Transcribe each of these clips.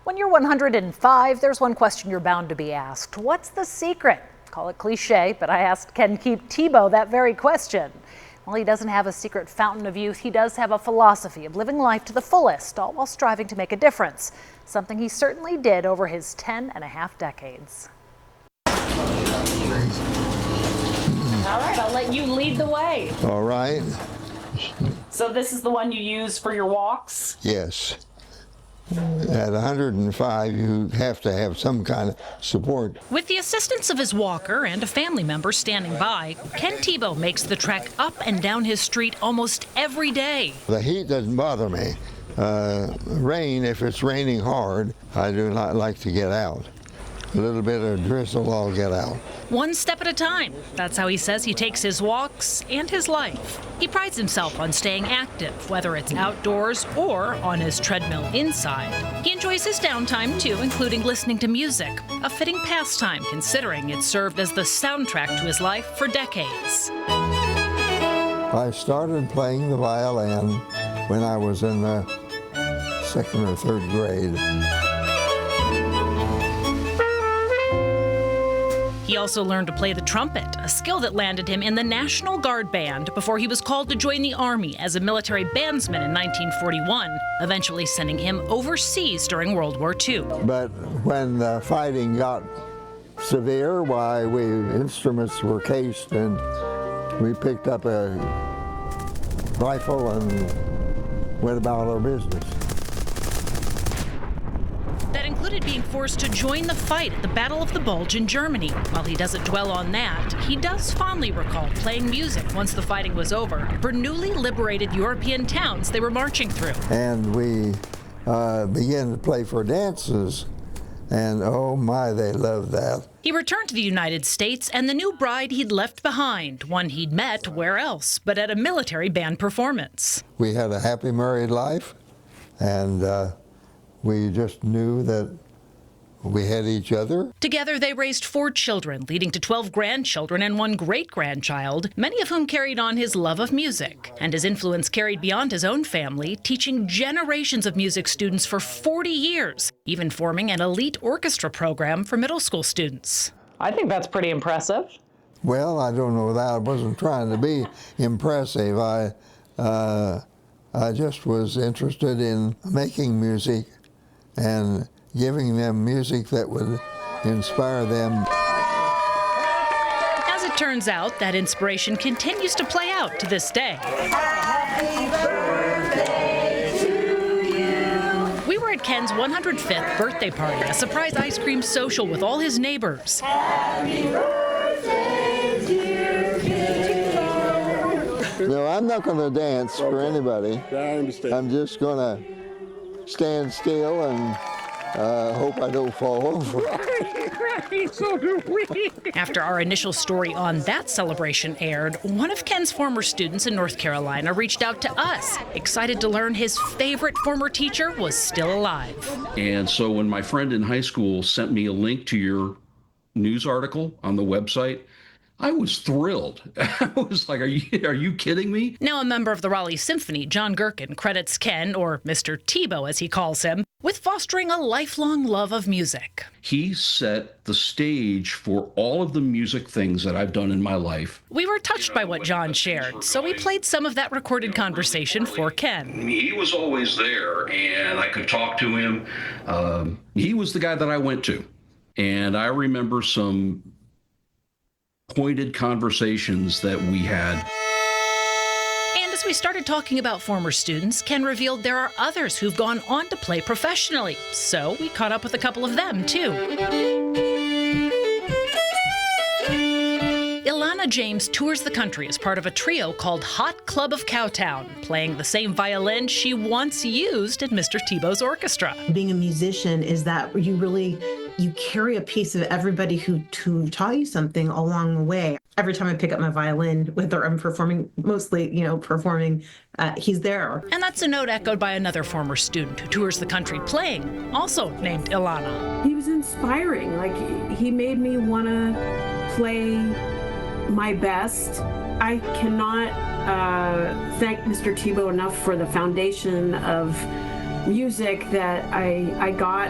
When you're 105, there's one question you're bound to be asked. What's the secret? Call it cliche, but I asked Ken Tebow that very question. Well, he doesn't have a secret fountain of youth. He does have a philosophy of living life to the fullest, all while striving to make a difference. Something he certainly did over his 10.5 decades. All right, I'll let you lead the way. All right. So this is the one you use for your walks? Yes. At 105, you have to have some kind of support. With the assistance of his walker and a family member standing by, Ken Tebow makes the trek up and down his street almost every day. The heat doesn't bother me. Rain, if it's raining hard, I do not like to get out. A little bit of drizzle, I'll get out. One step at a time. That's how he says he takes his walks and his life. He prides himself on staying active, whether it's outdoors or on his treadmill inside. He enjoys his downtime too, including listening to music, a fitting pastime considering it served as the soundtrack to his life for decades. I started playing the violin when I was in the 2nd or 3rd grade. He also learned to play the trumpet, a skill that landed him in the National Guard Band before he was called to join the Army as a military bandsman in 1941, eventually sending him overseas during World War II. But when the fighting got severe, why, instruments were cased and we picked up a rifle and went about our business. That included being forced to join the fight at the Battle of the Bulge in Germany. While he doesn't dwell on that, he does fondly recall playing music once the fighting was over for newly liberated European towns they were marching through. And we began to play for dances, and oh my, they loved that. He returned to the United States and the new bride he'd left behind, one he'd met where else but at a military band performance. We had a happy married life, and we just knew that we had each other. Together, they raised 4 children, leading to 12 grandchildren and 1 great-grandchild, many of whom carried on his love of music. And his influence carried beyond his own family, teaching generations of music students for 40 years, even forming an elite orchestra program for middle school students. I think that's pretty impressive. Well, I don't know that. I wasn't trying to be impressive. I just was interested in making music and giving them music that would inspire them. As it turns out, that inspiration continues to play out to this day. Happy birthday to you. We were at Ken's 105th birthday party, a surprise ice cream social with all his neighbors. Happy birthday, dear Ken. No, I'm not going to dance for anybody. I understand. I'm just going to stand still and hope I don't fall over. Right, so do we. After our initial story on that celebration aired, one of Ken's former students in North Carolina reached out to us, excited to learn his favorite former teacher was still alive. And so when my friend in high school sent me a link to your news article on the website, I was thrilled. I was like, are you kidding me? Now a member of the Raleigh Symphony, John Gherkin credits Ken, or Mr. Tebow as he calls him, with fostering a lifelong love of music. He set the stage for all of the music things that I've done in my life. We were touched by what John shared, so we played some of that recorded conversation for Ken. He was always there, and I could talk to him. He was the guy that I went to. And I remember some pointed conversations that we had. And as we started talking about former students, Ken revealed there are others who've gone on to play professionally. So we caught up with a couple of them, too. Ilana James tours the country as part of a trio called Hot Club of Cowtown, playing the same violin she once used in Mr. Tebow's orchestra. Being a musician is that you carry a piece of everybody who taught you something along the way. Every time I pick up my violin, whether I'm performing, mostly, he's there. And that's a note echoed by another former student who tours the country playing, also named Ilana. He was inspiring. He made me want to play my best. I cannot thank Mr. Tebow enough for the foundation of music that I got.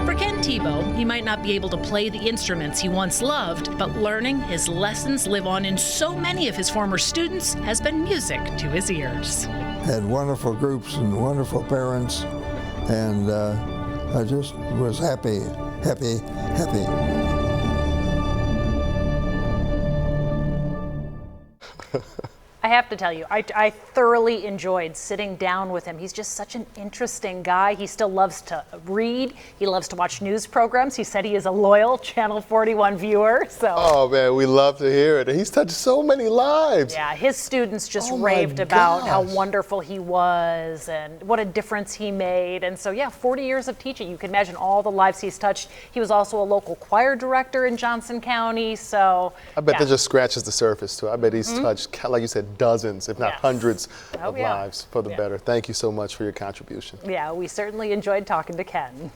For Ken Tebow, he might not be able to play the instruments he once loved, but learning his lessons live on in so many of his former students has been music to his ears. Had wonderful groups and wonderful parents, and I just was happy. I have to tell you, I thoroughly enjoyed sitting down with him. He's just such an interesting guy. He still loves to read. He loves to watch news programs. He said he is a loyal Channel 41 viewer. So. Oh man, we love to hear it. He's touched so many lives. Yeah, his students just Oh my raved about how gosh. wonderful he was and what a difference he made. And so, yeah, 40 years of teaching. You can imagine all the lives he's touched. He was also a local choir director in Johnson County. So I bet yeah. that just scratches the surface too. I bet he's touched, like you said, dozens, if not Yes. hundreds Oh, of yeah. lives for the Yeah. better. Thank you so much for your contribution. Yeah, we certainly enjoyed talking to Ken.